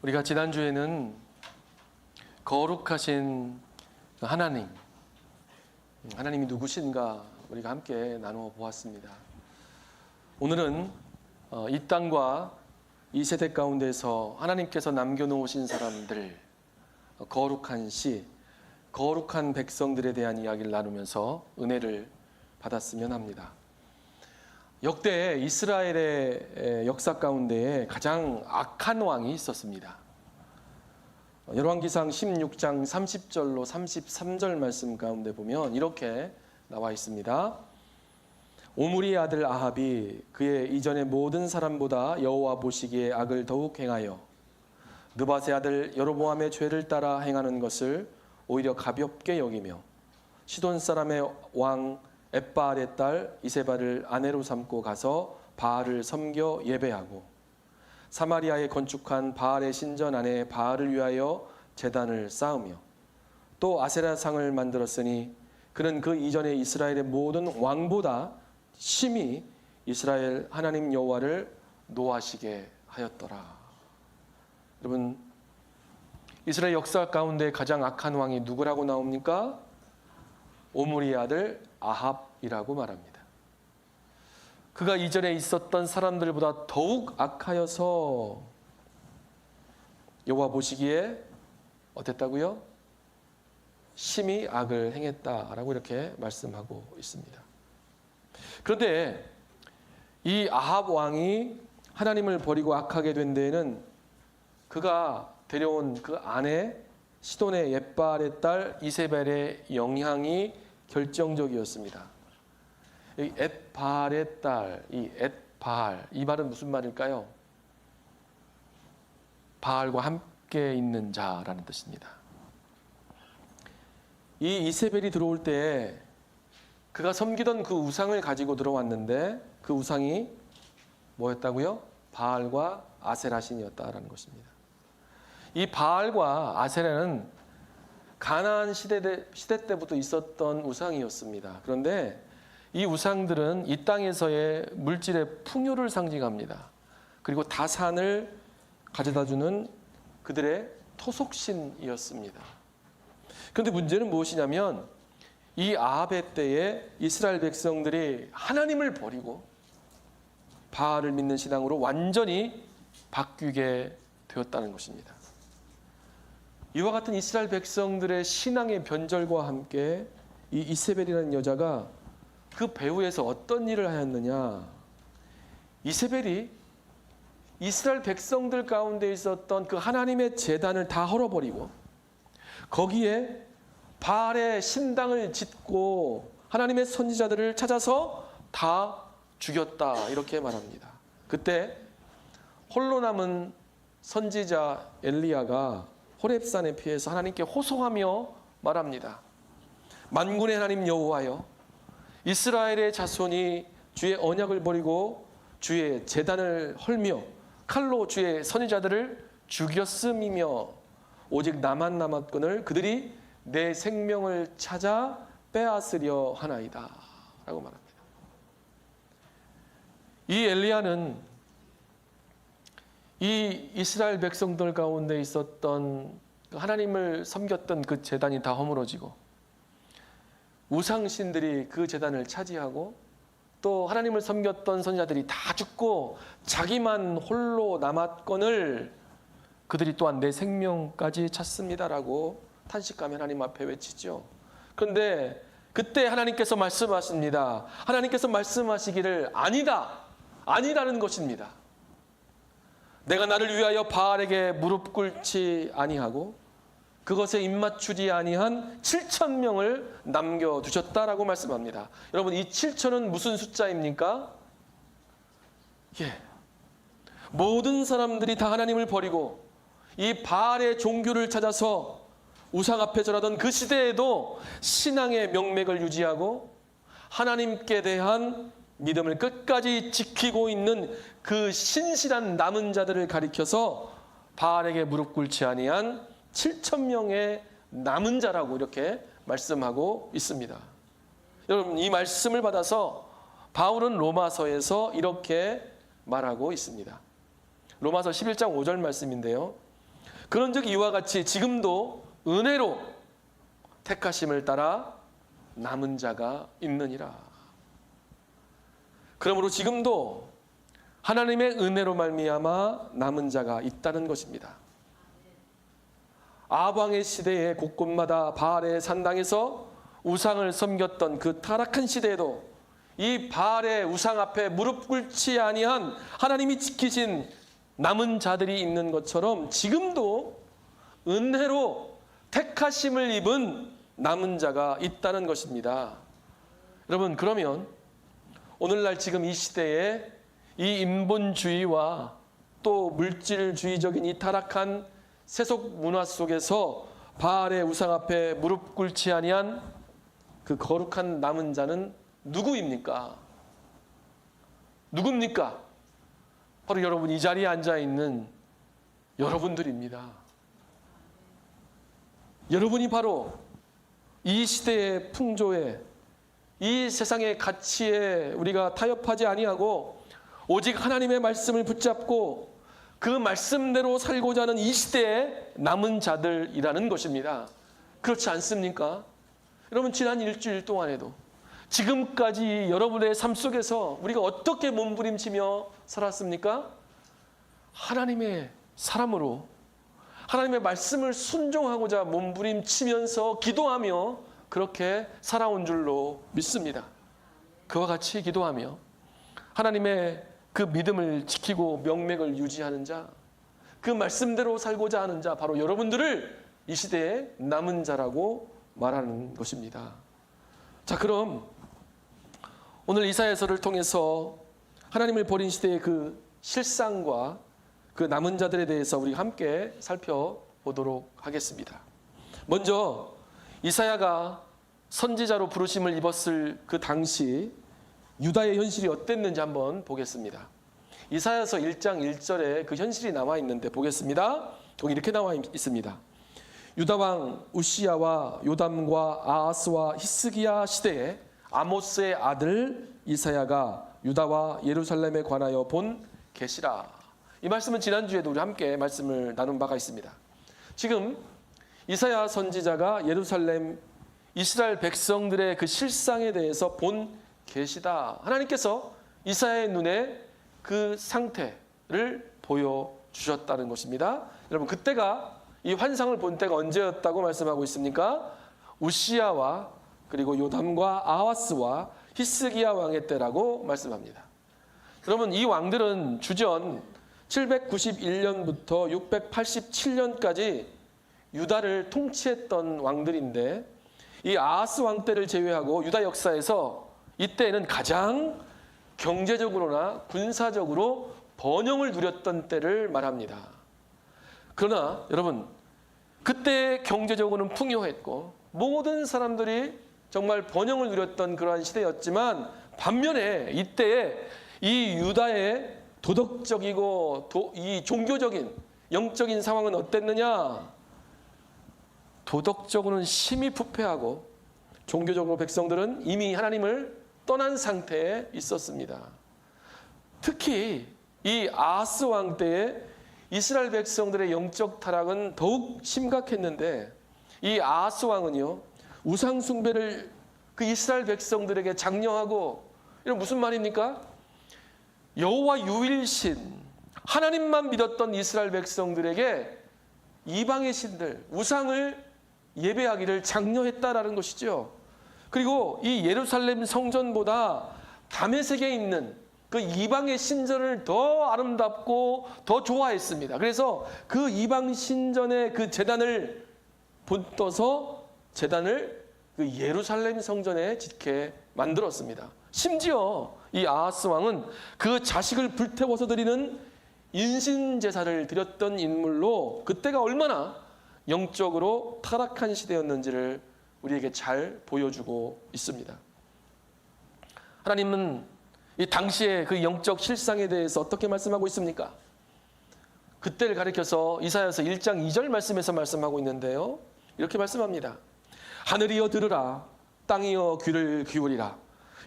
우리가 지난주에는 거룩하신 하나님이 누구신가 우리가 함께 나누어 보았습니다. 오늘은 이 땅과 이 세대 가운데서 하나님께서 남겨놓으신 사람들, 거룩한 시, 거룩한 백성들에 대한 이야기를 나누면서 은혜를 받았으면 합니다. 역대 이스라엘의 역사 가운데 가장 악한 왕이 있었습니다. 열왕기상 16장 30절로 33절 말씀 가운데 보면 이렇게 나와 있습니다. 오므리의 아들 아합이 그의 이전의 모든 사람보다 여호와 보시기에 악을 더욱 행하여 느밧의 아들 여로보암의 죄를 따라 행하는 것을 오히려 가볍게 여기며 시돈 사람의 왕 엣바알의 딸 이세바를 아내로 삼고 가서 바알을 섬겨 예배하고 사마리아에 건축한 바알의 신전 안에 바알을 위하여 제단을 쌓으며 또 아세라상을 만들었으니 그는 그 이전에 이스라엘의 모든 왕보다 심히 이스라엘 하나님 여호와를 노하시게 하였더라. 여러분, 이스라엘 역사 가운데 가장 악한 왕이 누구라고 나옵니까? 오므리의 아들 아합이라고 말합니다. 그가 이전에 있었던 사람들보다 더욱 악하여서 여호와 보시기에 어땠다고요? 심히 악을 행했다라고 이렇게 말씀하고 있습니다. 그런데 이 아합 왕이 하나님을 버리고 악하게 된 데에는 그가 데려온 그 아내 시돈의 엣바알의 딸 이세벨의 영향이 결정적이었습니다. 이 엣바알의 딸, 이 엣바알, 이 말은 무슨 말일까요? 바알과 함께 있는 자라는 뜻입니다. 이 이세벨이 들어올 때 그가 섬기던 그 우상을 가지고 들어왔는데 그 우상이 뭐였다고요? 바알과 아세라 신이었다라는 것입니다. 이 바알과 아세라는 가나안 시대 때부터 있었던 우상이었습니다. 그런데 이 우상들은 이 땅에서의 물질의 풍요를 상징합니다. 그리고 다산을 가져다주는 그들의 토속신이었습니다. 그런데 문제는 무엇이냐면 이 아합의 때에 이스라엘 백성들이 하나님을 버리고 바알을 믿는 신앙으로 완전히 바뀌게 되었다는 것입니다. 이와 같은 이스라엘 백성들의 신앙의 변절과 함께 이 이세벨이라는 여자가 그 배후에서 어떤 일을 하였느냐? 이세벨이 이스라엘 백성들 가운데 있었던 그 하나님의 제단을 다 헐어버리고 거기에 바알의 신당을 짓고 하나님의 선지자들을 찾아서 다 죽였다 이렇게 말합니다. 그때 홀로 남은 선지자 엘리야가 호렙산에 피해서 하나님께 호소하며 말합니다. 만군의 하나님 여호와여, 이스라엘의 자손이 주의 언약을 버리고 주의 제단을 헐며 칼로 주의 선지자들을 죽였음이며 오직 나만 남았거늘 그들이 내 생명을 찾아 빼앗으려 하나이다 라고 말합니다. 이 엘리야는 이 이스라엘 백성들 가운데 있었던 하나님을 섬겼던 그 제단이 다 허물어지고 우상신들이 그 제단을 차지하고 또 하나님을 섬겼던 선지자들이 다 죽고 자기만 홀로 남았거늘 그들이 또한 내 생명까지 찾습니다라고 탄식하며 하나님 앞에 외치죠. 그런데 그때 하나님께서 말씀하십니다. 하나님께서 말씀하시기를 아니다는 것입니다. 내가 나를 위하여 바알에게 무릎 꿇지 아니하고 그것에 입맞추지 아니한 7,000명을 남겨두셨다라고 말씀합니다. 여러분, 이 7,000은 무슨 숫자입니까? 모든 사람들이 다 하나님을 버리고 이 바알의 종교를 찾아서 우상 앞에 절하던 그 시대에도 신앙의 명맥을 유지하고 하나님께 대한 믿음을 끝까지 지키고 있는 그 신실한 남은 자들을 가리켜서 바알에게 무릎 꿇지 아니한 7,000명의 남은 자라고 이렇게 말씀하고 있습니다. 여러분, 이 말씀을 받아서 바울은 로마서에서 이렇게 말하고 있습니다. 로마서 11장 5절 말씀인데요. 그런즉 이와 같이 지금도 은혜로 택하심을 따라 남은 자가 있느니라. 그러므로 지금도 하나님의 은혜로 말미암아 남은 자가 있다는 것입니다. 아합 왕의 시대에 곳곳마다 바알의 산당에서 우상을 섬겼던 그 타락한 시대에도 이 바알의 우상 앞에 무릎 꿇지 아니한 하나님이 지키신 남은 자들이 있는 것처럼 지금도 은혜로 택하심을 입은 남은 자가 있다는 것입니다. 여러분, 그러면 오늘날 지금 이 시대에 이 인본주의와 또 물질주의적인 이 타락한 세속 문화 속에서 바알의 우상 앞에 무릎 꿇지 아니한 그 거룩한 남은 자는 누구입니까? 누굽니까? 바로 여러분, 이 자리에 앉아 있는 여러분들입니다. 여러분이 바로 이 시대의 풍조에, 이 세상의 가치에 우리가 타협하지 아니하고 오직 하나님의 말씀을 붙잡고 그 말씀대로 살고자 하는 이 시대의 남은 자들이라는 것입니다. 그렇지 않습니까? 여러분, 지난 일주일 동안에도 지금까지 여러분의 삶 속에서 우리가 어떻게 몸부림치며 살았습니까? 하나님의 사람으로 하나님의 말씀을 순종하고자 몸부림치면서 기도하며 그렇게 살아온 줄로 믿습니다. 그와 같이 기도하며 하나님의 그 믿음을 지키고 명맥을 유지하는 자, 그 말씀대로 살고자 하는 자, 바로 여러분들을 이 시대에 남은 자라고 말하는 것입니다. 자, 그럼 오늘 이사야서를 통해서 하나님을 버린 시대의 그 실상과 그 남은 자들에 대해서 우리 함께 살펴보도록 하겠습니다. 먼저 이사야가 선지자로 부르심을 입었을 그 당시 유다의 현실이 어땠는지 한번 보겠습니다. 이사야서 1장 1절에 그 현실이 나와 있는데 보겠습니다. 여기 이렇게 나와 있습니다. 유다 왕 우시야와 요담과 아하스와 히스기야 시대에 아모스의 아들 이사야가 유다와 예루살렘에 관하여 본 계시라. 이 말씀은 지난주에도 우리 함께 말씀을 나눈 바가 있습니다. 지금 이사야 선지자가 예루살렘 이스라엘 백성들의 그 실상에 대해서 본 계시다. 하나님께서 이사야의 눈에 그 상태를 보여주셨다는 것입니다. 여러분, 그때가 이 환상을 본 때가 언제였다고 말씀하고 있습니까? 우시야와 그리고 요담과 아하스와 히스기야 왕의 때라고 말씀합니다. 여러분, 이 왕들은 주전 791년부터 687년까지 유다를 통치했던 왕들인데 이 아하스 왕 때를 제외하고 유다 역사에서 이때는 가장 경제적으로나 군사적으로 번영을 누렸던 때를 말합니다. 그러나 여러분, 그때 경제적으로는 풍요했고 모든 사람들이 정말 번영을 누렸던 그러한 시대였지만 반면에 이때에 이 유다의 도덕적이고 이 종교적인 영적인 상황은 어땠느냐? 도덕적으로는 심히 부패하고 종교적으로 백성들은 이미 하나님을 떠난 상태에 있었습니다. 특히 이 아하스 왕 때에 이스라엘 백성들의 영적 타락은 더욱 심각했는데 이 아하스 왕은요, 우상 숭배를 그 이스라엘 백성들에게 장려하고, 이런 무슨 말입니까? 여호와 유일신 하나님만 믿었던 이스라엘 백성들에게 이방의 신들, 우상을 예배하기를 장려했다라는 것이죠. 그리고 이 예루살렘 성전보다 다메섹에 있는 그 이방의 신전을 더 아름답고 더 좋아했습니다. 그래서 그 이방 신전의 그 제단을 본떠서 제단을 그 예루살렘 성전에 짓게 만들었습니다. 심지어 이 아하스 왕은 그 자식을 불태워서 드리는 인신 제사를 드렸던 인물로 그때가 얼마나 영적으로 타락한 시대였는지를 우리에게 잘 보여주고 있습니다. 하나님은 이 당시의 그 영적 실상에 대해서 어떻게 말씀하고 있습니까? 그때를 가리켜서 이사야서 1장 2절 말씀에서 말씀하고 있는데요, 이렇게 말씀합니다. 하늘이여 들으라, 땅이여 귀를 기울이라.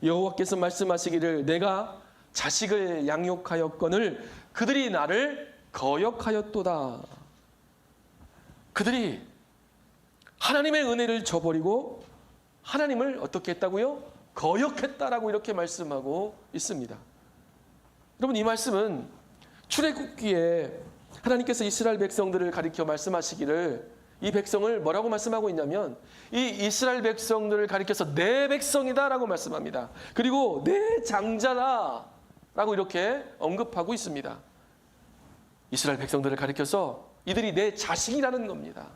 여호와께서 말씀하시기를 내가 자식을 양육하였거늘 그들이 나를 거역하였도다. 그들이 하나님의 은혜를 저버리고 하나님을 어떻게 했다고요? 거역했다라고 이렇게 말씀하고 있습니다. 여러분, 이 말씀은 출애굽기에 하나님께서 이스라엘 백성들을 가리켜 말씀하시기를, 이 백성을 뭐라고 말씀하고 있냐면 이 이스라엘 백성들을 가리켜서 내 백성이다라고 말씀합니다. 그리고 내 장자다라고 이렇게 언급하고 있습니다. 이스라엘 백성들을 가리켜서 이들이 내 자식이라는 겁니다.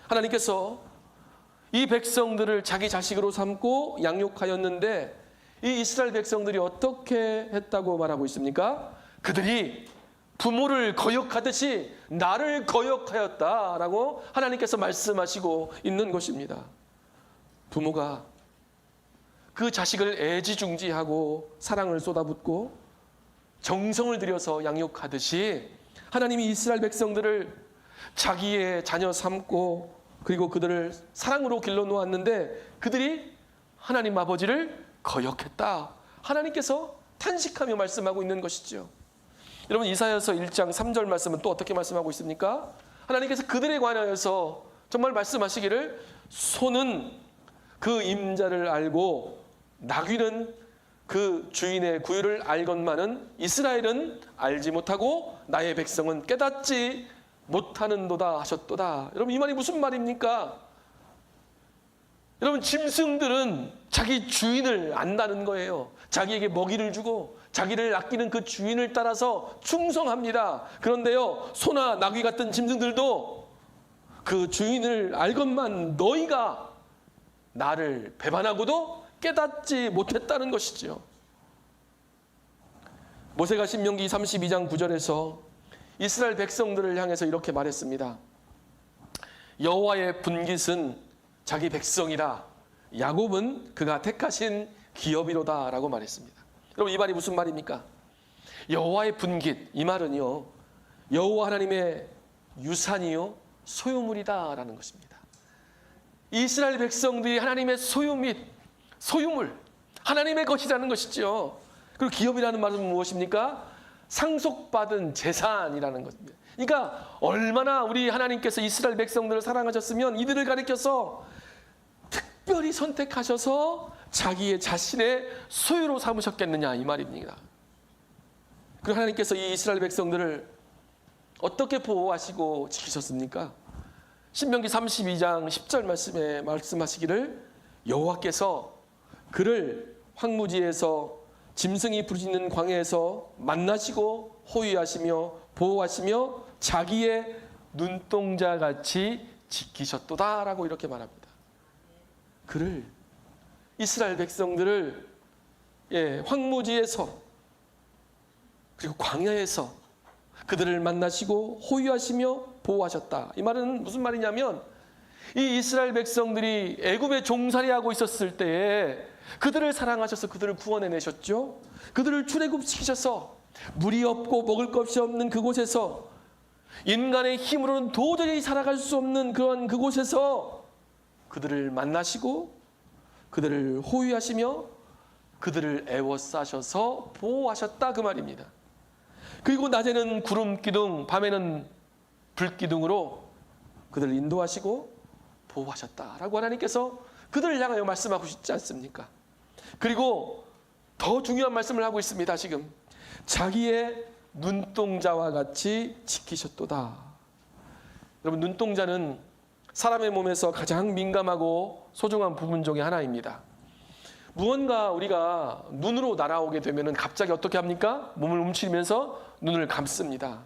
하나님께서 이 백성들을 자기 자식으로 삼고 양육하였는데 이 이스라엘 백성들이 어떻게 했다고 말하고 있습니까? 그들이 부모를 거역하듯이 나를 거역하였다라고 하나님께서 말씀하시고 있는 것입니다. 부모가 그 자식을 애지중지하고 사랑을 쏟아붓고 정성을 들여서 양육하듯이 하나님이 이스라엘 백성들을 자기의 자녀 삼고 그리고 그들을 사랑으로 길러놓았는데 그들이 하나님 아버지를 거역했다. 하나님께서 탄식하며 말씀하고 있는 것이죠. 여러분, 이사야서 1장 3절 말씀은 또 어떻게 말씀하고 있습니까? 하나님께서 그들에 관하여서 정말 말씀하시기를, 소는 그 임자를 알고 나귀는 그 주인의 구유를 알건만은 이스라엘은 알지 못하고 나의 백성은 깨닫지 못하는도다 하셨도다. 여러분, 이 말이 무슨 말입니까? 여러분, 짐승들은 자기 주인을 안다는 거예요. 자기에게 먹이를 주고 자기를 아끼는 그 주인을 따라서 충성합니다. 그런데요, 소나 나귀 같은 짐승들도 그 주인을 알건만 너희가 나를 배반하고도 깨닫지 못했다는 것이죠. 모세가 신명기 32장 9절에서 이스라엘 백성들을 향해서 이렇게 말했습니다. 여호와의 분깃은 자기 백성이라, 야곱은 그가 택하신 기업이로다 라고 말했습니다. 여러분, 이 말이 무슨 말입니까? 여호와의 분깃, 이 말은요, 여호와 하나님의 유산이요 소유물이다 라는 것입니다. 이스라엘 백성들이 하나님의 소유 및 소유물, 하나님의 것이라는 것이죠. 그리고 기업이라는 말은 무엇입니까? 상속받은 재산이라는 것입니다. 그러니까 얼마나 우리 하나님께서 이스라엘 백성들을 사랑하셨으면 이들을 가리켜서 특별히 선택하셔서 자기의 자신의 소유로 삼으셨겠느냐, 이 말입니다. 그리고 하나님께서 이 이스라엘 백성들을 어떻게 보호하시고 지키셨습니까? 신명기 32장 10절 말씀에 말씀하시기를, 여호와께서 그를 황무지에서 짐승이 부르짖는 광야에서 만나시고 호위하시며 보호하시며 자기의 눈동자같이 지키셨도다라고 이렇게 말합니다. 그를, 이스라엘 백성들을 황무지에서 그리고 광야에서 그들을 만나시고 호위하시며 보호하셨다. 이 말은 무슨 말이냐면, 이 이스라엘 백성들이 애굽에 종살이하고 있었을 때에 그들을 사랑하셔서 그들을 구원해내셨죠. 그들을 출애굽시키셔서 물이 없고 먹을 것이 없는 그곳에서, 인간의 힘으로는 도저히 살아갈 수 없는 그런 그곳에서 그들을 만나시고 그들을 호위하시며 그들을 애워싸셔서 보호하셨다, 그 말입니다. 그리고 낮에는 구름 기둥, 밤에는 불 기둥으로 그들을 인도하시고 보호하셨다라고 하나님께서 그들을 향하여 말씀하고 있지 않습니까? 그리고 더 중요한 말씀을 하고 있습니다. 지금 자기의 눈동자와 같이 지키셨도다. 여러분, 눈동자는 사람의 몸에서 가장 민감하고 소중한 부분 중에 하나입니다. 무언가 우리가 눈으로 날아오게 되면 갑자기 어떻게 합니까? 몸을 움츠리면서 눈을 감습니다.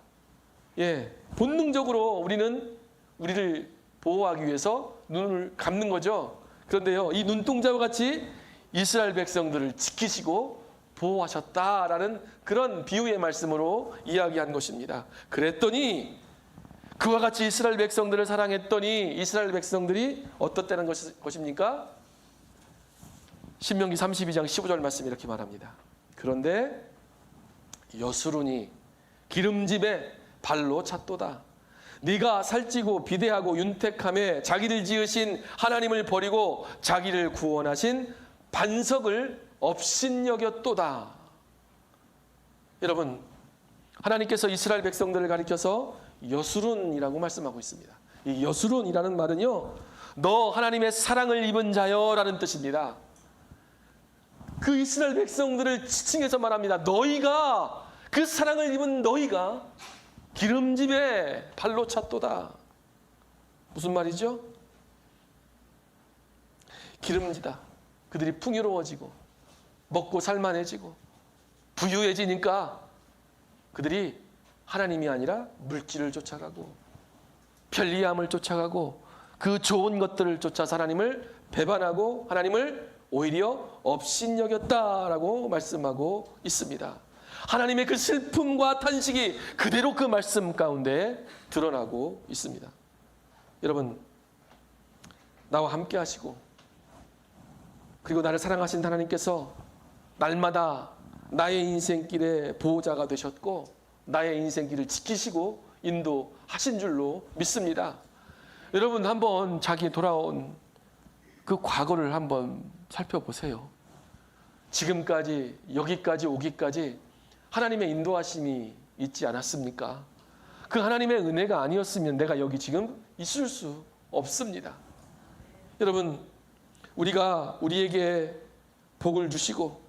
본능적으로 우리는 우리를 보호하기 위해서 눈을 감는 거죠. 그런데요, 이 눈동자와 같이 이스라엘 백성들을 지키시고 보호하셨다라는 그런 비유의 말씀으로 이야기한 것입니다. 그랬더니 그와 같이 이스라엘 백성들을 사랑했더니 이스라엘 백성들이 어떻다는 것입니까? 신명기 32장 15절 말씀 이렇게 말합니다. 그런데 여수르니 기름짐에 발로 찼도다. 네가 살찌고 비대하고 윤택함에 자기를 지으신 하나님을 버리고 자기를 구원하신 반석을 업신여겼도다. 여러분, 하나님께서 이스라엘 백성들을 가리켜서 여수른이라고 말씀하고 있습니다. 이 여수론이라는 말은요, 너 하나님의 사랑을 입은 자여 라는 뜻입니다. 그 이스라엘 백성들을 지칭해서 말합니다. 너희가, 그 사랑을 입은 너희가 기름짐에 발로 찼도다. 무슨 말이죠? 기름지다. 그들이 풍요로워지고 먹고 살만해지고 부유해지니까 그들이 하나님이 아니라 물질을 쫓아가고 편리함을 쫓아가고 그 좋은 것들을 쫓아서 하나님을 배반하고 하나님을 오히려 업신여겼다라고 말씀하고 있습니다. 하나님의 그 슬픔과 탄식이 그대로 그 말씀 가운데 드러나고 있습니다. 여러분, 나와 함께 하시고 그리고 나를 사랑하신 하나님께서 날마다 나의 인생길의 보호자가 되셨고 나의 인생길을 지키시고 인도하신 줄로 믿습니다. 여러분, 한번 자기 돌아온 그 과거를 한번 살펴보세요. 지금까지 여기까지 오기까지 하나님의 인도하심이 있지 않았습니까? 그 하나님의 은혜가 아니었으면 내가 여기 지금 있을 수 없습니다. 여러분, 우리가 우리에게 복을 주시고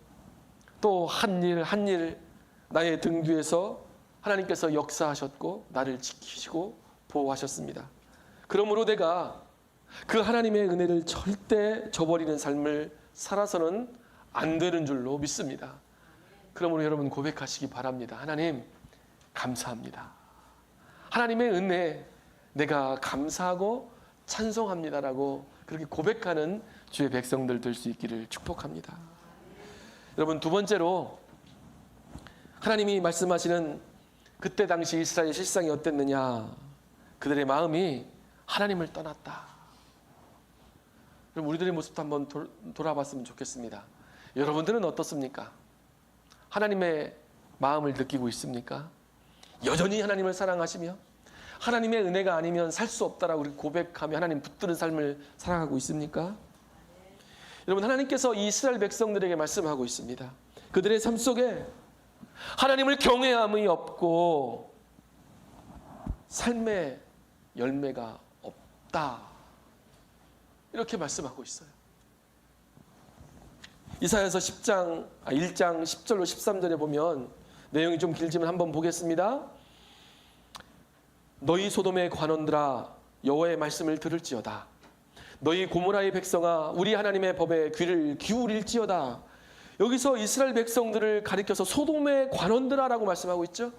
또 한 일 나의 등 뒤에서 하나님께서 역사하셨고 나를 지키시고 보호하셨습니다. 그러므로 내가 그 하나님의 은혜를 절대 저버리는 삶을 살아서는 안 되는 줄로 믿습니다. 그러므로 여러분 고백하시기 바랍니다. 하나님, 감사합니다. 하나님의 은혜 내가 감사하고 찬송합니다라고 그렇게 고백하는 주의 백성들 될 수 있기를 축복합니다. 여러분, 두 번째로 하나님이 말씀하시는 그때 당시 이스라엘의 실상이 어땠느냐? 그들의 마음이 하나님을 떠났다. 그럼 우리들의 모습도 한번 돌아봤으면 좋겠습니다. 여러분들은 어떻습니까? 하나님의 마음을 느끼고 있습니까? 여전히 하나님을 사랑하시며 하나님의 은혜가 아니면 살 수 없다라고 고백하며 하나님 붙드는 삶을 살아가고 있습니까? 여러분, 하나님께서 이 이스라엘 백성들에게 말씀하고 있습니다. 그들의 삶 속에 하나님을 경외함이 없고 삶의 열매가 없다. 이렇게 말씀하고 있어요. 이사야서 1장 10절로 13절에 보면 내용이 좀 길지만 한번 보겠습니다. 너희 소돔의 관원들아, 여호와의 말씀을 들을지어다. 너희 고모라의 백성아, 우리 하나님의 법에 귀를 기울일지어다. 여기서 이스라엘 백성들을 가리켜서 소돔의 관원들아라고 말씀하고 있죠.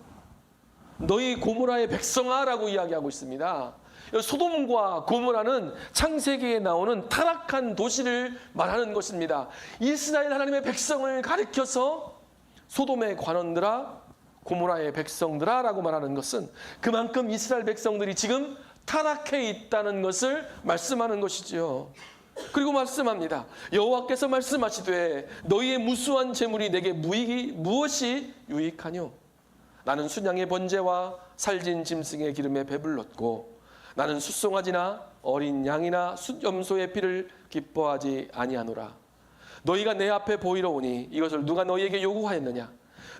너희 고모라의 백성아라고 이야기하고 있습니다. 소돔과 고모라는 창세기에 나오는 타락한 도시를 말하는 것입니다. 이스라엘 하나님의 백성을 가리켜서 소돔의 관원들아, 고모라의 백성들아 라고 말하는 것은 그만큼 이스라엘 백성들이 지금 타락해 있다는 것을 말씀하는 것이지요. 그리고 말씀합니다. 여호와께서 말씀하시되 너희의 무수한 재물이 내게 무엇이 유익하뇨? 나는 순양의 번제와 살진 짐승의 기름에 배불렀고 나는 숫송아지나 어린 양이나 숫염소의 피를 기뻐하지 아니하노라. 너희가 내 앞에 보이러 오니 이것을 누가 너희에게 요구하였느냐?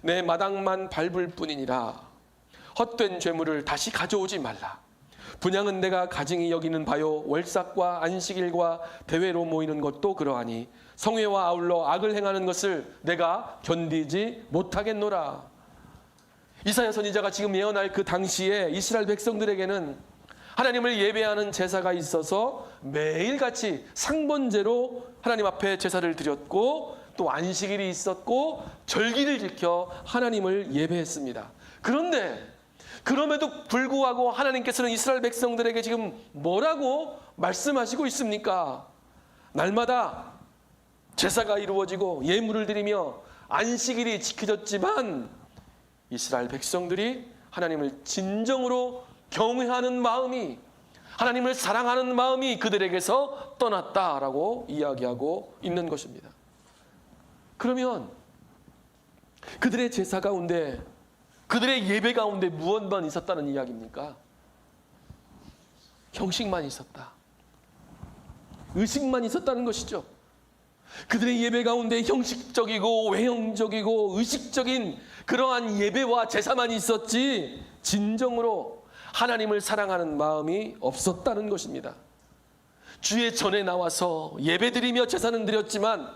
내 마당만 밟을 뿐이니라. 헛된 죄물을 다시 가져오지 말라. 분향은 내가 가증히 여기는 바요, 월삭과 안식일과 대회로 모이는 것도 그러하니 성회와 아울러 악을 행하는 것을 내가 견디지 못하겠노라. 이사야 선지자가 지금 예언할 그 당시에 이스라엘 백성들에게는 하나님을 예배하는 제사가 있어서 매일같이 상번제로 하나님 앞에 제사를 드렸고 또 안식일이 있었고 절기를 지켜 하나님을 예배했습니다. 그런데 그럼에도 불구하고 하나님께서는 이스라엘 백성들에게 지금 뭐라고 말씀하시고 있습니까? 날마다 제사가 이루어지고 예물을 드리며 안식일이 지켜졌지만 이스라엘 백성들이 하나님을 진정으로 경외하는 마음이, 하나님을 사랑하는 마음이 그들에게서 떠났다라고 이야기하고 있는 것입니다. 그러면 그들의 제사 가운데, 그들의 예배 가운데 무엇만 있었다는 이야기입니까? 형식만 있었다. 의식만 있었다는 것이죠. 그들의 예배 가운데 형식적이고 외형적이고 의식적인 그러한 예배와 제사만 있었지 진정으로 하나님을 사랑하는 마음이 없었다는 것입니다. 주의 전에 나와서 예배드리며 제사는 드렸지만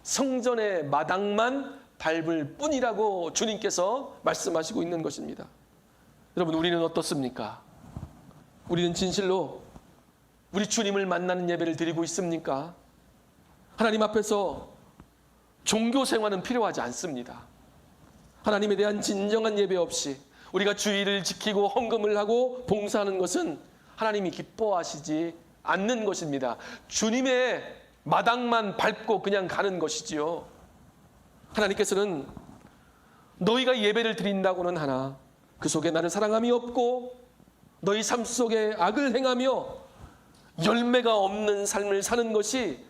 성전의 마당만 밟을 뿐이라고 주님께서 말씀하시고 있는 것입니다. 여러분, 우리는 어떻습니까? 우리는 진실로 우리 주님을 만나는 예배를 드리고 있습니까? 하나님 앞에서 종교 생활은 필요하지 않습니다. 하나님에 대한 진정한 예배 없이 우리가 주의를 지키고 헌금을 하고 봉사하는 것은 하나님이 기뻐하시지 않는 것입니다. 주님의 마당만 밟고 그냥 가는 것이지요. 하나님께서는 너희가 예배를 드린다고는 하나 그 속에 나를 사랑함이 없고 너희 삶 속에 악을 행하며 열매가 없는 삶을 사는 것이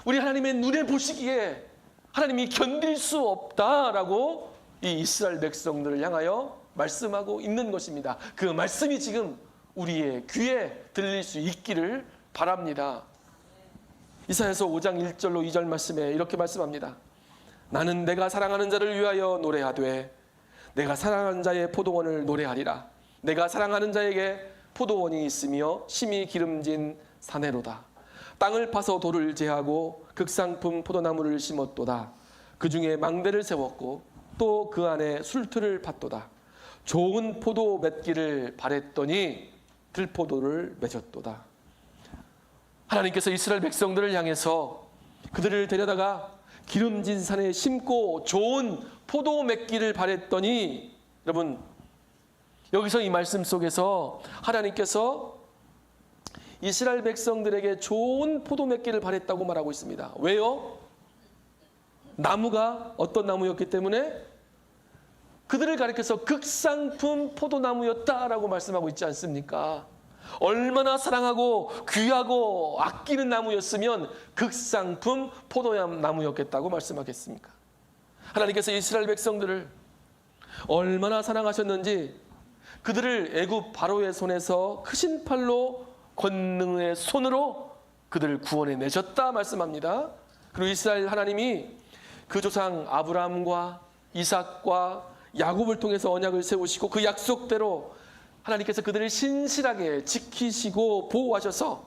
우리 하나님의 눈에 보시기에 하나님이 견딜 수 없다라고 이 이스라엘 백성들을 향하여 말씀하고 있는 것입니다. 그 말씀이 지금 우리의 귀에 들릴 수 있기를 바랍니다. 이사야서 5장 1절로 2절 말씀에 이렇게 말씀합니다. 나는 내가 사랑하는 자를 위하여 노래하되 내가 사랑하는 자의 포도원을 노래하리라. 내가 사랑하는 자에게 포도원이 있으며 심히 기름진 사내로다. 땅을 파서 돌을 제하고 극상품 포도나무를 심었도다. 그 중에 망대를 세웠고 또 그 안에 술틀을 팠도다. 좋은 포도 맺기를 바랬더니 들포도를 맺었도다. 하나님께서 이스라엘 백성들을 향해서 그들을 데려다가 기름진 산에 심고 좋은 포도 맺기를 바랬더니, 여러분, 여기서 이 말씀 속에서 하나님께서 이스라엘 백성들에게 좋은 포도 맺기를 바랬다고 말하고 있습니다. 왜요? 나무가 어떤 나무였기 때문에 그들을 가리켜서 극상품 포도나무였다라고 말씀하고 있지 않습니까? 얼마나 사랑하고 귀하고 아끼는 나무였으면 극상품 포도나무였겠다고 말씀하겠습니까? 하나님께서 이스라엘 백성들을 얼마나 사랑하셨는지 그들을 애굽 바로의 손에서 크신 팔로 권능의 손으로 그들을 구원해 내셨다 말씀합니다. 그리고 이스라엘 하나님이 그 조상 아브라함과 이삭과 야곱을 통해서 언약을 세우시고 그 약속대로 하나님께서 그들을 신실하게 지키시고 보호하셔서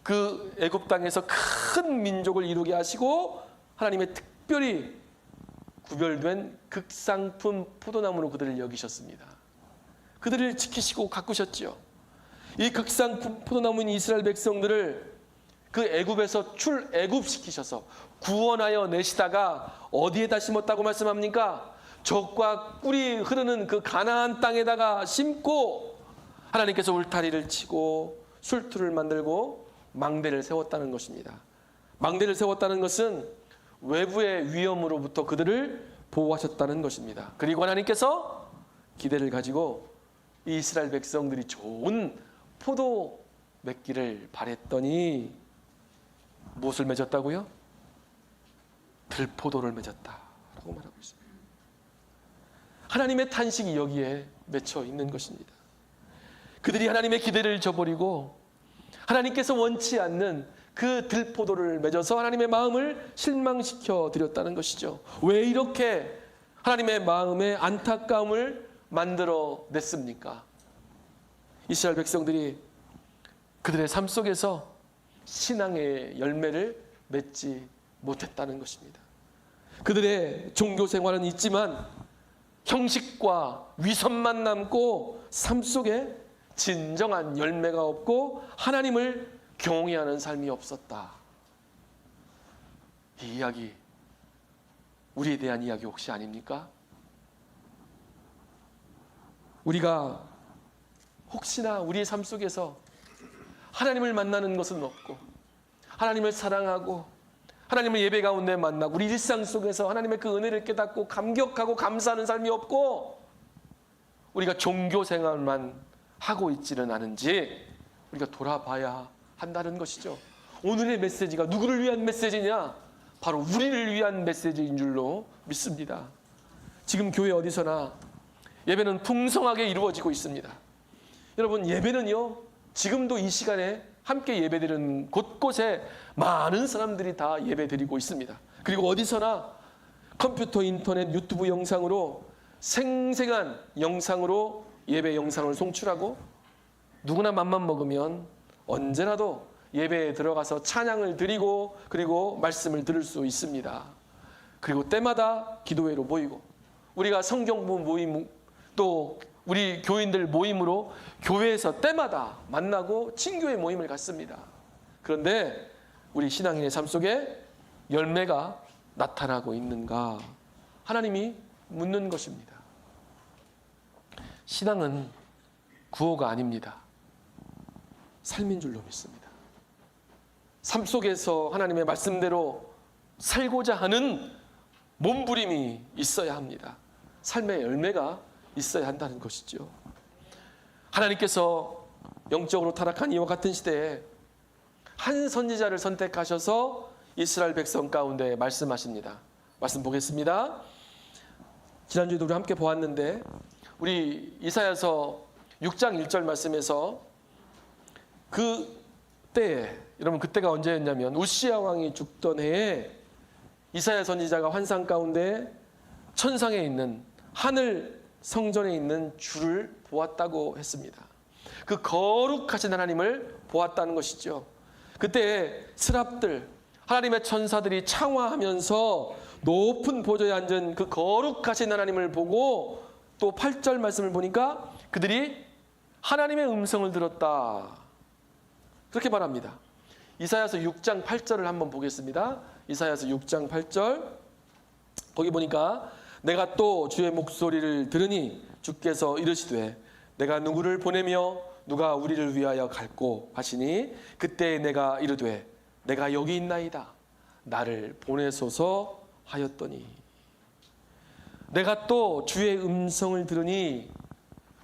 그 애굽 땅에서 큰 민족을 이루게 하시고 하나님의 특별히 구별된 극상품 포도나무로 그들을 여기셨습니다. 그들을 지키시고 가꾸셨지요. 이 극상품 포도나무인 이스라엘 백성들을 그 애굽에서 출애굽시키셔서 구원하여 내시다가 어디에다 심었다고 말씀합니까? 젖과 꿀이 흐르는 그 가나안 땅에다가 심고 하나님께서 울타리를 치고 술틀을 만들고 망대를 세웠다는 것입니다. 망대를 세웠다는 것은 외부의 위험으로부터 그들을 보호하셨다는 것입니다. 그리고 하나님께서 기대를 가지고 이스라엘 백성들이 좋은 포도 맺기를 바랬더니 무엇을 맺었다고요? 들포도를 맺었다라고 말하고 있습니다. 하나님의 탄식이 여기에 맺혀 있는 것입니다. 그들이 하나님의 기대를 저버리고 하나님께서 원치 않는 그 들포도를 맺어서 하나님의 마음을 실망시켜 드렸다는 것이죠. 왜 이렇게 하나님의 마음에 안타까움을 만들어 냈습니까? 이스라엘 백성들이 그들의 삶 속에서 신앙의 열매를 맺지 못했다는 것입니다. 그들의 종교 생활은 있지만 형식과 위선만 남고 삶 속에 진정한 열매가 없고 하나님을 경외하는 삶이 없었다. 이 이야기, 우리에 대한 이야기 혹시 아닙니까? 우리가 혹시나 우리의 삶 속에서 하나님을 만나는 것은 없고 하나님을 사랑하고 하나님을 예배 가운데 만나고 우리 일상 속에서 하나님의 그 은혜를 깨닫고 감격하고 감사하는 삶이 없고 우리가 종교 생활만 하고 있지는 않은지 우리가 돌아봐야 한다는 것이죠. 오늘의 메시지가 누구를 위한 메시지냐? 바로 우리를 위한 메시지인 줄로 믿습니다. 지금 교회 어디서나 예배는 풍성하게 이루어지고 있습니다. 여러분, 예배는요, 지금도 이 시간에 함께 예배드리는 곳곳에 많은 사람들이 다 예배드리고 있습니다. 그리고 어디서나 컴퓨터, 인터넷, 유튜브 영상으로 생생한 영상으로 예배 영상을 송출하고 누구나 맘만 먹으면 언제라도 예배에 들어가서 찬양을 드리고 그리고 말씀을 들을 수 있습니다. 그리고 때마다 기도회로 모이고 우리가 성경부 모임 또 우리 교인들 모임으로 교회에서 때마다 만나고 친교회 모임을 갖습니다. 그런데 우리 신앙인의 삶 속에 열매가 나타나고 있는가? 하나님이 묻는 것입니다. 신앙은 구호가 아닙니다. 삶인 줄로 믿습니다. 삶 속에서 하나님의 말씀대로 살고자 하는 몸부림이 있어야 합니다. 삶의 열매가 있어야 한다는 것이죠. 하나님께서 영적으로 타락한 이와 같은 시대에 한 선지자를 선택하셔서 이스라엘 백성 가운데 말씀하십니다. 말씀 보겠습니다. 지난주에도 우리 함께 보았는데 우리 이사야서 6장 1절 말씀에서 그때에, 여러분 그때가 언제였냐면 우시야 왕이 죽던 해에 이사야 선지자가 환상 가운데 천상에 있는 하늘 성전에 있는 주를 보았다고 했습니다. 그 거룩하신 하나님을 보았다는 것이죠. 그때 스랍들, 하나님의 천사들이 창화하면서 높은 보좌에 앉은 그 거룩하신 하나님을 보고 또 8절 말씀을 보니까 그들이 하나님의 음성을 들었다. 그렇게 말합니다. 이사야서 6장 8절을 한번 보겠습니다. 이사야서 6장 8절 거기 보니까 내가 또 주의 목소리를 들으니 주께서 이르시되 내가 누구를 보내며 누가 우리를 위하여 갈꼬 하시니 그때 내가 이르되 내가 여기 있나이다 나를 보내소서 하였더니 내가 또 주의 음성을 들으니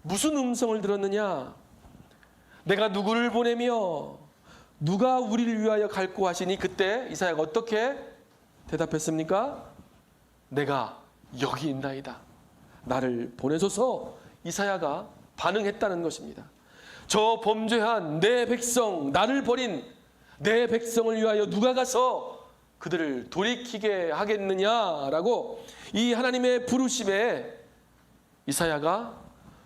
무슨 음성을 들었느냐? 내가 누구를 보내며 누가 우리를 위하여 갈꼬 하시니 그때 이사야가 어떻게 대답했습니까? 내가 여기 있나이다 나를 보내소서. 이사야가 반응했다는 것입니다. 저 범죄한 내 백성, 나를 버린 내 백성을 위하여 누가 가서 그들을 돌이키게 하겠느냐라고 이 하나님의 부르심에 이사야가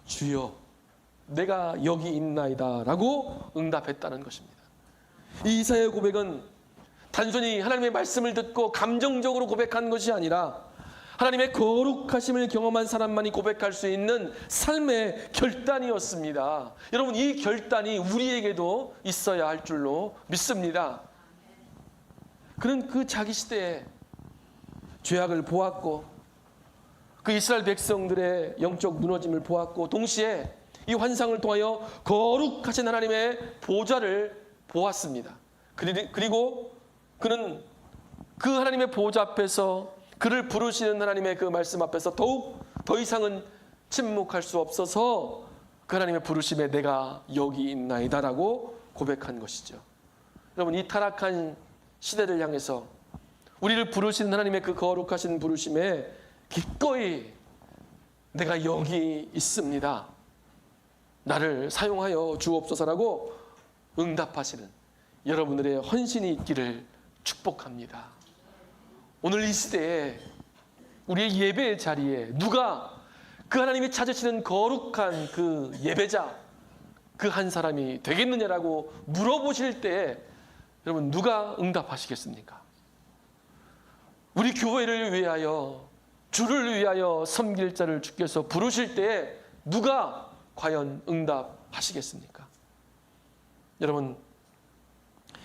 주여 내가 여기 있나이다 라고 응답했다는 것입니다. 이 이사야의 고백은 단순히 하나님의 말씀을 듣고 감정적으로 고백한 것이 아니라 하나님의 거룩하심을 경험한 사람만이 고백할 수 있는 삶의 결단이었습니다. 여러분 이 결단이 우리에게도 있어야 할 줄로 믿습니다. 그는 그 자기 시대에 죄악을 보았고 그 이스라엘 백성들의 영적 무너짐을 보았고 동시에 이 환상을 통하여 거룩하신 하나님의 보좌를 보았습니다. 그리고 그는 그 하나님의 보좌 앞에서 그를 부르시는 하나님의 그 말씀 앞에서 더욱 더 이상은 침묵할 수 없어서 그 하나님의 부르심에 내가 여기 있나이다라고 고백한 것이죠. 여러분 이 타락한 시대를 향해서 우리를 부르시는 하나님의 그 거룩하신 부르심에 기꺼이 내가 여기 있습니다. 나를 사용하여 주옵소서라고 응답하시는 여러분들의 헌신이 있기를 축복합니다. 오늘 이 시대에 우리의 예배의 자리에 누가 그 하나님이 찾으시는 거룩한 그 예배자 그 한 사람이 되겠느냐라고 물어보실 때 여러분 누가 응답하시겠습니까? 우리 교회를 위하여 주를 위하여 섬길 자를 주께서 부르실 때 누가 과연 응답하시겠습니까? 여러분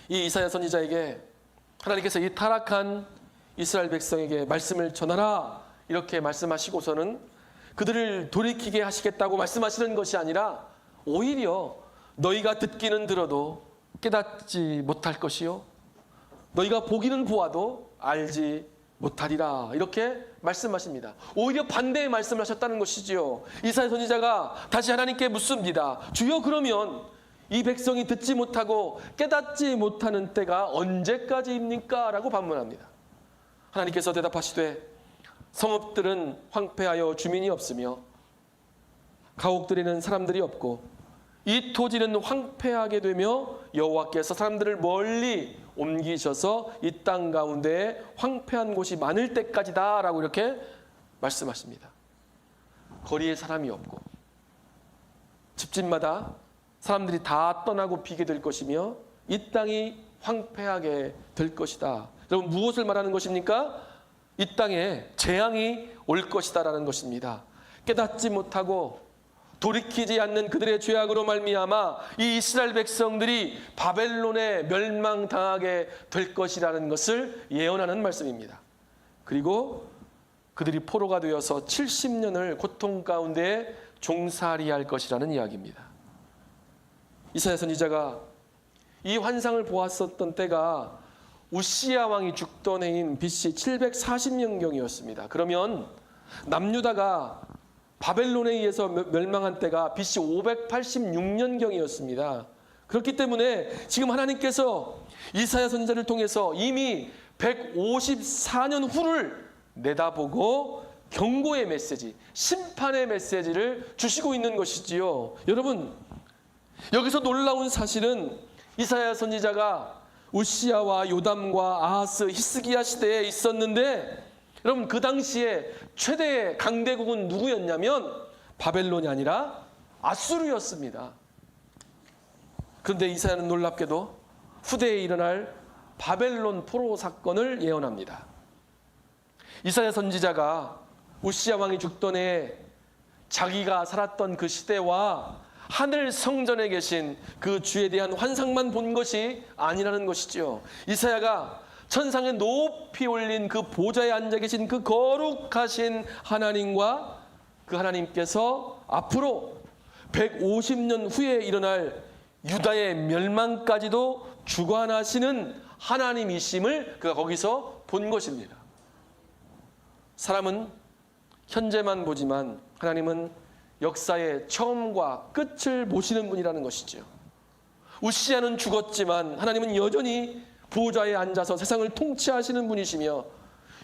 이 이사야 선지자에게 하나님께서 이 타락한 이스라엘 백성에게 말씀을 전하라 이렇게 말씀하시고서는 그들을 돌이키게 하시겠다고 말씀하시는 것이 아니라 오히려 너희가 듣기는 들어도 깨닫지 못할 것이요 너희가 보기는 보아도 알지 못하리라 이렇게 말씀하십니다. 오히려 반대의 말씀을 하셨다는 것이지요. 이사야 선지자가 다시 하나님께 묻습니다. 주여 그러면 이 백성이 듣지 못하고 깨닫지 못하는 때가 언제까지입니까? 라고 반문합니다. 하나님께서 대답하시되 성읍들은 황폐하여 주민이 없으며 가옥들에는 사람들이 없고 이 토지는 황폐하게 되며 여호와께서 사람들을 멀리 옮기셔서 이 땅 가운데 황폐한 곳이 많을 때까지다 라고 이렇게 말씀하십니다. 거리에 사람이 없고 집집마다 사람들이 다 떠나고 비게 될 것이며 이 땅이 황폐하게 될 것이다. 여러분, 무엇을 말하는 것입니까? 이 땅에 재앙이 올 것이다라는 것입니다. 깨닫지 못하고 돌이키지 않는 그들의 죄악으로 말미암아 이 이스라엘 백성들이 바벨론에 멸망당하게 될 것이라는 것을 예언하는 말씀입니다. 그리고 그들이 포로가 되어서 70년을 고통 가운데 종살이할 것이라는 이야기입니다. 이사야 선지자가 이 환상을 보았었던 때가 우시야 왕이 죽던 해인 BC 740년경이었습니다. 그러면 남유다가 바벨론에 의해서 멸망한 때가 BC 586년경이었습니다. 그렇기 때문에 지금 하나님께서 이사야 선지자를 통해서 이미 154년 후를 내다보고 경고의 메시지, 심판의 메시지를 주시고 있는 것이지요. 여러분, 여기서 놀라운 사실은 이사야 선지자가 우시야와 요담과 아하스, 히스기야 시대에 있었는데, 여러분, 그 당시에 최대의 강대국은 누구였냐면 바벨론이 아니라 아수르였습니다. 그런데 이사야는 놀랍게도 후대에 일어날 바벨론 포로 사건을 예언합니다. 이사야 선지자가 우시야 왕이 죽던 해에 자기가 살았던 그 시대와 하늘 성전에 계신 그 주에 대한 환상만 본 것이 아니라는 것이죠. 이사야가 천상에 높이 올린 그 보좌에 앉아 계신 그 거룩하신 하나님과 그 하나님께서 앞으로 150년 후에 일어날 유다의 멸망까지도 주관하시는 하나님이심을 그가 거기서 본 것입니다. 사람은 현재만 보지만 하나님은 역사의 처음과 끝을 보시는 분이라는 것이죠. 우시야는 죽었지만 하나님은 여전히 보좌에 앉아서 세상을 통치하시는 분이시며,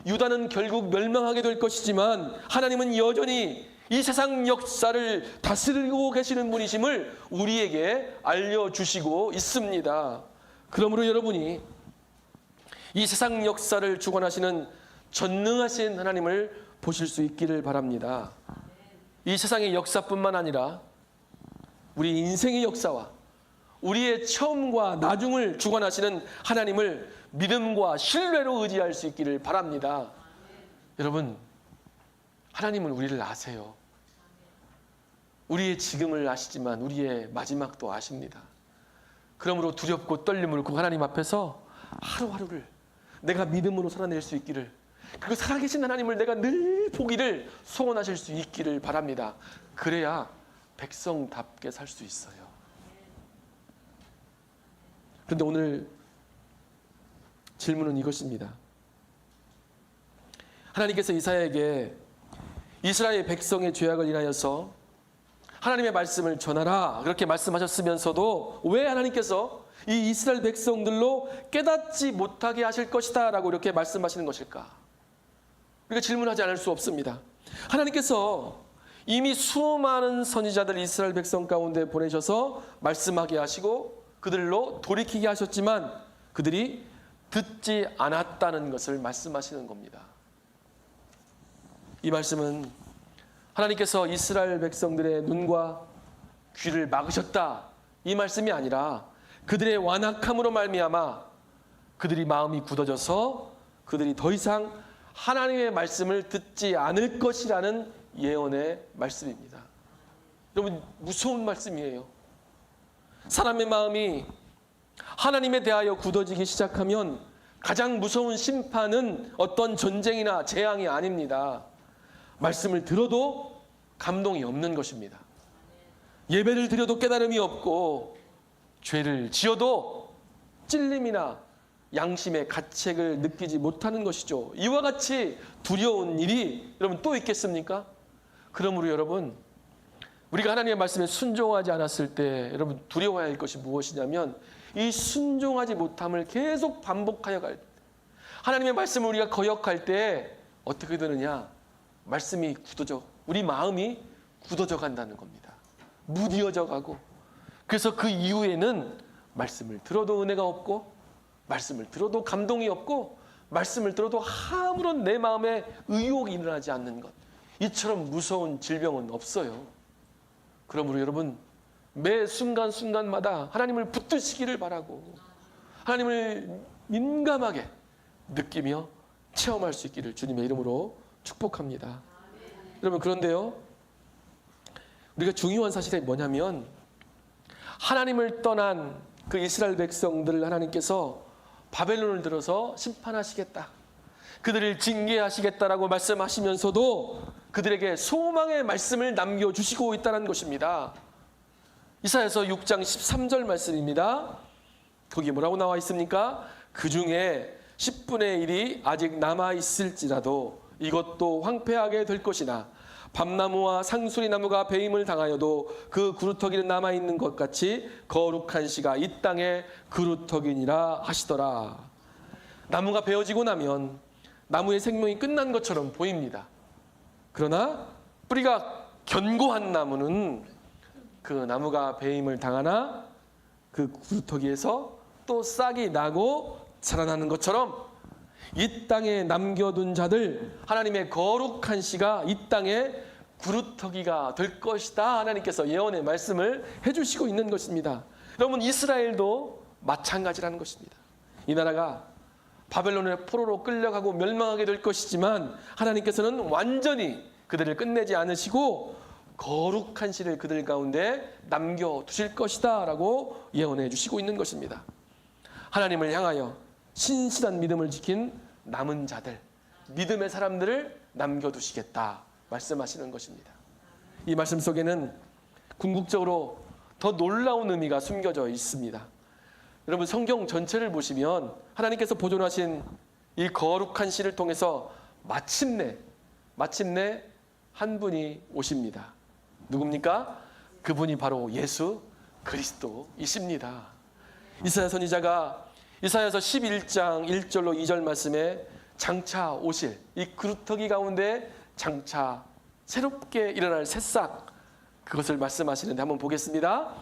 유다는 결국 멸망하게 될 것이지만 하나님은 여전히 이 세상 역사를 다스리고 계시는 분이심을 우리에게 알려주시고 있습니다. 그러므로 여러분이 이 세상 역사를 주관하시는 전능하신 하나님을 보실 수 있기를 바랍니다. 이 세상의 역사뿐만 아니라 우리 인생의 역사와 우리의 처음과 나중을 주관하시는 하나님을 믿음과 신뢰로 의지할 수 있기를 바랍니다. 여러분, 하나님은 우리를 아세요. 우리의 지금을 아시지만 우리의 마지막도 아십니다. 그러므로 두렵고 떨림을 그 하나님 앞에서 하루하루를 내가 믿음으로 살아낼 수 있기를, 그 살아계신 하나님을 내가 늘 보기를 소원하실 수 있기를 바랍니다. 그래야 백성답게 살 수 있어요. 그런데 오늘 질문은 이것입니다. 하나님께서 이사야에게 이스라엘 백성의 죄악을 인하여서 하나님의 말씀을 전하라 그렇게 말씀하셨으면서도 왜 하나님께서 이 이스라엘 백성들로 깨닫지 못하게 하실 것이다 라고 이렇게 말씀하시는 것일까? 우리가 질문하지 않을 수 없습니다. 하나님께서 이미 수많은 선지자들 이스라엘 백성 가운데 보내셔서 말씀하게 하시고 그들로 돌이키게 하셨지만 그들이 듣지 않았다는 것을 말씀하시는 겁니다. 이 말씀은 하나님께서 이스라엘 백성들의 눈과 귀를 막으셨다 이 말씀이 아니라 그들의 완악함으로 말미암아 그들이 마음이 굳어져서 그들이 더 이상 하나님의 말씀을 듣지 않을 것이라는 예언의 말씀입니다. 여러분, 무서운 말씀이에요. 사람의 마음이 하나님에 대하여 굳어지기 시작하면 가장 무서운 심판은 어떤 전쟁이나 재앙이 아닙니다. 말씀을 들어도 감동이 없는 것입니다. 예배를 드려도 깨달음이 없고 죄를 지어도 찔림이나 양심의 가책을 느끼지 못하는 것이죠. 이와 같이 두려운 일이 여러분 또 있겠습니까? 그러므로 여러분, 우리가 하나님의 말씀에 순종하지 않았을 때 여러분 두려워해야 할 것이 무엇이냐면 이 순종하지 못함을 계속 반복하여 갈 때, 하나님의 말씀을 우리가 거역할 때 어떻게 되느냐? 말씀이 굳어져, 우리 마음이 굳어져 간다는 겁니다. 무뎌져 가고, 그래서 그 이후에는 말씀을 들어도 은혜가 없고, 말씀을 들어도 감동이 없고, 말씀을 들어도 아무런 내 마음에 의욕이 일어나지 않는 것, 이처럼 무서운 질병은 없어요. 그러므로 여러분, 매 순간순간마다 하나님을 붙드시기를 바라고 하나님을 민감하게 느끼며 체험할 수 있기를 주님의 이름으로 축복합니다. 여러분, 그런데요, 우리가 중요한 사실이 뭐냐면 하나님을 떠난 그 이스라엘 백성들을 하나님께서 바벨론을 들어서 심판하시겠다, 그들을 징계하시겠다라고 말씀하시면서도 그들에게 소망의 말씀을 남겨주시고 있다는 것입니다. 이사야서 6장 13절 말씀입니다. 거기 뭐라고 나와 있습니까? 그 중에 10분의 1이 아직 남아있을지라도 이것도 황폐하게 될 것이나 밤나무와 상수리나무가 배임을 당하여도 그 그루터기는 남아있는 것 같이 거룩한 씨가 이 땅에 그루터기니라 하시더라. 나무가 베어지고 나면 나무의 생명이 끝난 것처럼 보입니다. 그러나 뿌리가 견고한 나무는 그 나무가 배임을 당하나 그 그루터기에서 또 싹이 나고 자라나는 것처럼 이 땅에 남겨둔 자들, 하나님의 거룩한 씨가 이 땅에 그루터기가 될 것이다, 하나님께서 예언의 말씀을 해주시고 있는 것입니다. 여러분, 이스라엘도 마찬가지라는 것입니다. 이 나라가 바벨론의 포로로 끌려가고 멸망하게 될 것이지만 하나님께서는 완전히 그들을 끝내지 않으시고 거룩한 씨를 그들 가운데 남겨두실 것이다 라고 예언해 주시고 있는 것입니다. 하나님을 향하여 신실한 믿음을 지킨 남은 자들, 믿음의 사람들을 남겨두시겠다 말씀하시는 것입니다. 이 말씀 속에는 궁극적으로 더 놀라운 의미가 숨겨져 있습니다. 여러분, 성경 전체를 보시면 하나님께서 보존하신 이 거룩한 씨를 통해서 마침내 한 분이 오십니다. 누굽니까? 그분이 바로 예수 그리스도이십니다. 이사야 선지자가 이사야서 11장 1절로 2절 말씀에 장차 오실 이 그루터기 가운데 장차 새롭게 일어날 새싹, 그것을 말씀하시는데 한번 보겠습니다.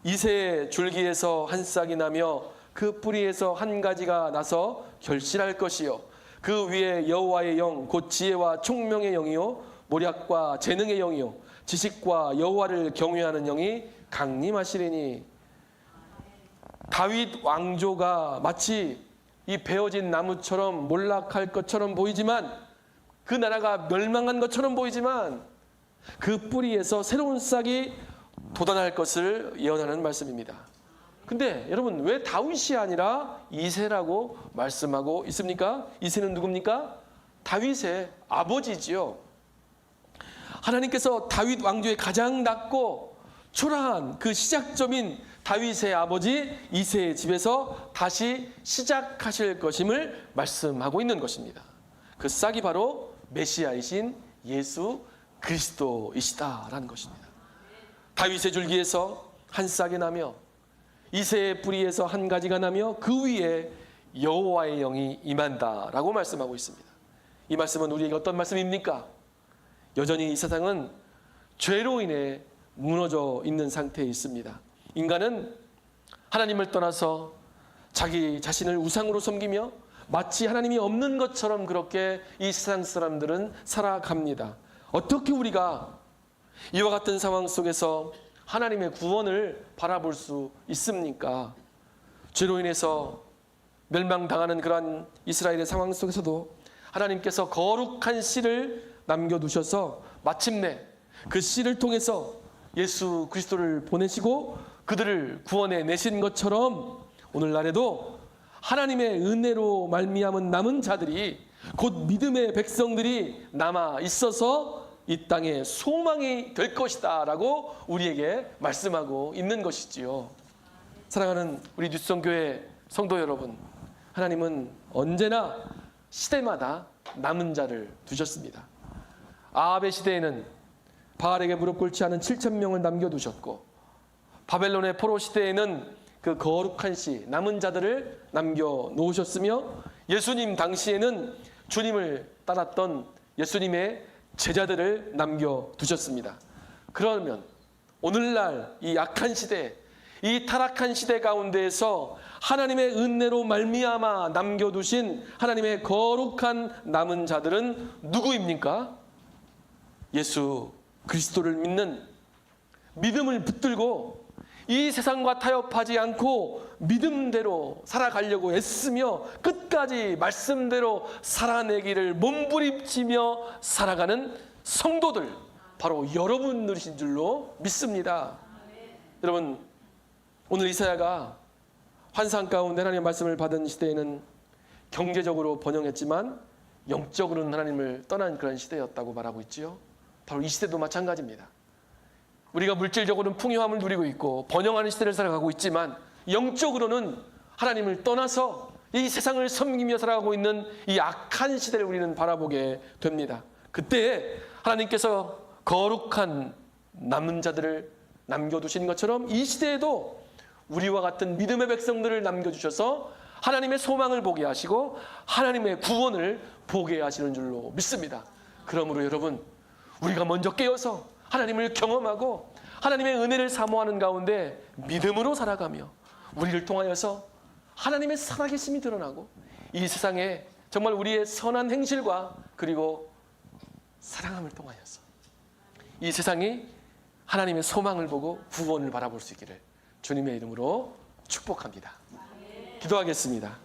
이새의 줄기에서 한 싹이 나며 그 뿌리에서 한 가지가 나서 결실할 것이요 그 위에 여호와의 영 곧 지혜와 총명의 영이요 모략과 재능의 영이요 지식과 여호와를 경외하는 영이 강림하시리니. 다윗 왕조가 마치 이 베어진 나무처럼 몰락할 것처럼 보이지만, 그 나라가 멸망한 것처럼 보이지만 그 뿌리에서 새로운 싹이 돋아날 것을 예언하는 말씀입니다. 근데 여러분, 왜 다윗이 아니라 이새라고 말씀하고 있습니까? 이새는 누굽니까? 다윗의 아버지지요. 하나님께서 다윗 왕조의 가장 낮고 초라한 그 시작점인 다윗의 아버지 이새의 집에서 다시 시작하실 것임을 말씀하고 있는 것입니다. 그 싹이 바로 메시아이신 예수 그리스도이시다라는 것입니다. 다윗의 줄기에서 한 싹이 나며 이새의 뿌리에서 한 가지가 나며 그 위에 여호와의 영이 임한다라고 말씀하고 있습니다. 이 말씀은 우리에게 어떤 말씀입니까? 여전히 이 세상은 죄로 인해 무너져 있는 상태에 있습니다. 인간은 하나님을 떠나서 자기 자신을 우상으로 섬기며 마치 하나님이 없는 것처럼 그렇게 이 세상 사람들은 살아갑니다. 어떻게 우리가 이와 같은 상황 속에서 하나님의 구원을 바라볼 수 있습니까? 죄로 인해서 멸망당하는 그러한 이스라엘의 상황 속에서도 하나님께서 거룩한 씨를 남겨두셔서 마침내 그 씨를 통해서 예수 그리스도를 보내시고 그들을 구원해 내신 것처럼 오늘날에도 하나님의 은혜로 말미암은 남은 자들이, 곧 믿음의 백성들이 남아 있어서 이 땅에 소망이 될 것이다 라고 우리에게 말씀하고 있는 것이지요. 사랑하는 우리 뉴스성교회 성도 여러분, 하나님은 언제나 시대마다 남은 자를 두셨습니다. 아합의 시대에는 바알에게 무릎 꿇지 않은 7,000명을 남겨두셨고, 바벨론의 포로 시대에는 그 거룩한 씨 남은 자들을 남겨놓으셨으며, 예수님 당시에는 주님을 따랐던 예수님의 제자들을 남겨두셨습니다. 그러면 오늘날 이 악한 시대, 이 타락한 시대 가운데에서 하나님의 은혜로 말미암아 남겨두신 하나님의 거룩한 남은 자들은 누구입니까? 예수 그리스도를 믿는, 믿음을 붙들고 이 세상과 타협하지 않고 믿음대로 살아가려고 애쓰며 끝까지 말씀대로 살아내기를 몸부림치며 살아가는 성도들, 바로 여러분들이신 줄로 믿습니다. 여러분, 오늘 이사야가 환상 가운데 하나님의 말씀을 받은 시대에는 경제적으로 번영했지만 영적으로는 하나님을 떠난 그런 시대였다고 말하고 있지요. 바로 이 시대도 마찬가지입니다. 우리가 물질적으로는 풍요함을 누리고 있고 번영하는 시대를 살아가고 있지만 영적으로는 하나님을 떠나서 이 세상을 섬기며 살아가고 있는 이 악한 시대를 우리는 바라보게 됩니다. 그때 하나님께서 거룩한 남은 자들을 남겨두신 것처럼 이 시대에도 우리와 같은 믿음의 백성들을 남겨주셔서 하나님의 소망을 보게 하시고 하나님의 구원을 보게 하시는 줄로 믿습니다. 그러므로 여러분, 우리가 먼저 깨어서 하나님을 경험하고 하나님의 은혜를 사모하는 가운데 믿음으로 살아가며 우리를 통하여서 하나님의 살아계심이 드러나고 이 세상에 정말 우리의 선한 행실과 그리고 사랑함을 통하여서 이 세상이 하나님의 소망을 보고 구원을 바라볼 수 있기를 주님의 이름으로 축복합니다. 기도하겠습니다.